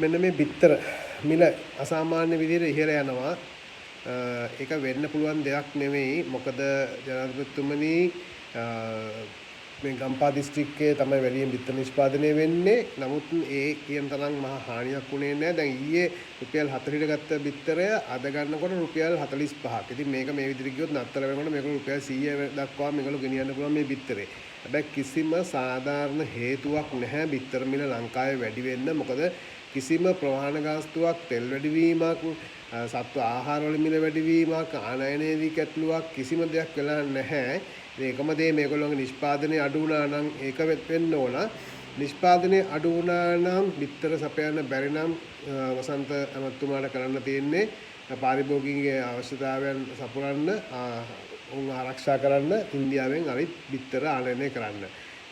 මෙන්න මේ බිත්තර මිල අසාමාන්‍ය විදිහට ඉහළ යනවා. ඒක වෙන්න පුළුවන් දෙයක් නෙවෙයි. මොකද ජනාධිපතිතුමනි මේ ගම්පහ දිස්ත්‍රික්කයේ තමයි වැඩියෙන් බිත්තර නිෂ්පාදනය වෙන්නේ. නමුත් ඒ කියන තරම් මහා හානියක් වුණේ නැහැ. දැන් ඊයේ රුපියල් 40ට ගත්ත බිත්තරය අද ගන්නකොට රුපියල් 45ක්. ඉතින් මේක මේ විදිහට ගියොත් නත්තර වෙනකොට මේක රුපියල් 100 දක්වා මේගොල්ලෝ ගෙනියන්න පුළුවන් මේ බිත්තරේ. හැබැයි කිසිම සාධාරණ හේතුවක් නැහැ බිත්තර මිල ලංකාවේ වැඩි වෙන්න. මොකද කිසිම ප්‍රවාහන ගාස්තුවක්, තෙල් වැඩිවීමක්, සත්ව ආහාර වල මිල වැඩිවීමක්, ආනයනයේදී ගැටලුවක් කිසිම දෙයක් වෙලා නැහැ. ඒකම දේ මේගොල්ලෝගේ නිෂ්පාදනය අඩු වුණා නම් ඒක වෙන්න ඕන. නිෂ්පාදනය අඩු වුණා නම් බිත්තර සපයන්න බැරි නම් වසන්ත ඇමතුමාට කරන්න තියෙන්නේ පාරිභෝගිකගේ අවශ්‍යතාවයන් සපුරන්න, උන් ආරක්ෂා කරන්න ඉන්දියාවෙන් අනිත් බිත්තර ආනයනය කරන්න.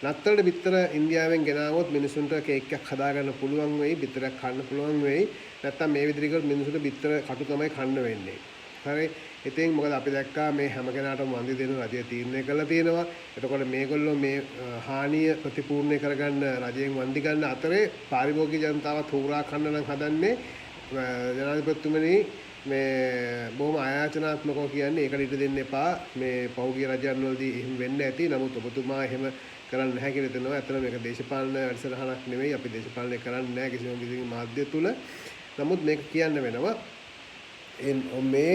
නත්තලට බිත්තර ඉන්දියාවෙන් ගෙනාවොත් මිනිසුන්ට කේක් එකක් හදාගන්න පුළුවන් වෙයි, බිත්තරයක් කන්න පුළුවන් වෙයි. නැත්තම් මේ විදිහට කරොත් මිනිසුන්ට බිත්තර කටු තමයි කන්න වෙන්නේ. හරි. ඉතින් මොකද අපි දැක්කා මේ හැම කෙනාටම වන්දි දෙන රජය තීරණය කළා තියෙනවා. එතකොට මේගොල්ලෝ මේ හානිය ප්‍රතිපූර්ණය කරගන්න රජයෙන් වන්දි ගන්න අතරේ පාරිභෝගික ජනතාවත් හුරා කන්න නම් හදන්නේ. ජනාධිපතිතුමනි මේ බොහොම ආයාචනාත්මකව කියන්නේ ඒකට ඉඩ දෙන්න එපා. මේ පෞද්ගලික රජයන් වලදී එහෙම වෙන්න ඇති. නමුත් ඔබතුමා එහෙම කරන්නේ නැහැ කියලා දෙනවා. ඇත්තට මේක දේශපාලන වැඩසටහනක් නෙවෙයි. අපි දේශපාලනය කරන්නේ නැහැ කිසිම විදිහකින් මාධ්‍ය තුල. නමුත් මේක කියන්න වෙනවා. මේ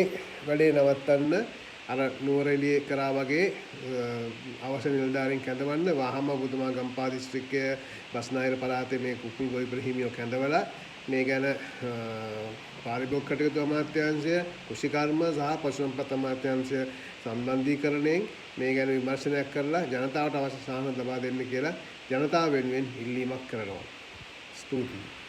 වැඩේ නවත්තන්න අර නුවරඑළිය කරා වගේ අවශ්‍ය නිලධාරීන් කැඳවන්න වහම ඔබතුමා ගම්පහ දිස්ත්‍රික්කයේ බස්නාහිර පළාතේ මේ කුකුල් ගොවිපළ හිමියෝ කැඳවලා මේ ගැන පාරිභෝගික කටයුතු අමාත්‍යාංශය, කෘෂිකර්ම සහ පශු සම්පත් අමාත්‍යාංශය සම්බන්ධීකරණයෙන් මේ ගැන විමර්ශනයක් කරලා ජනතාවට අවශ්‍ය සාහන ලබා දෙන්න කියලා ජනතාව වෙනුවෙන් ඉල්ලීමක් කරනවා. ස්තුතියි.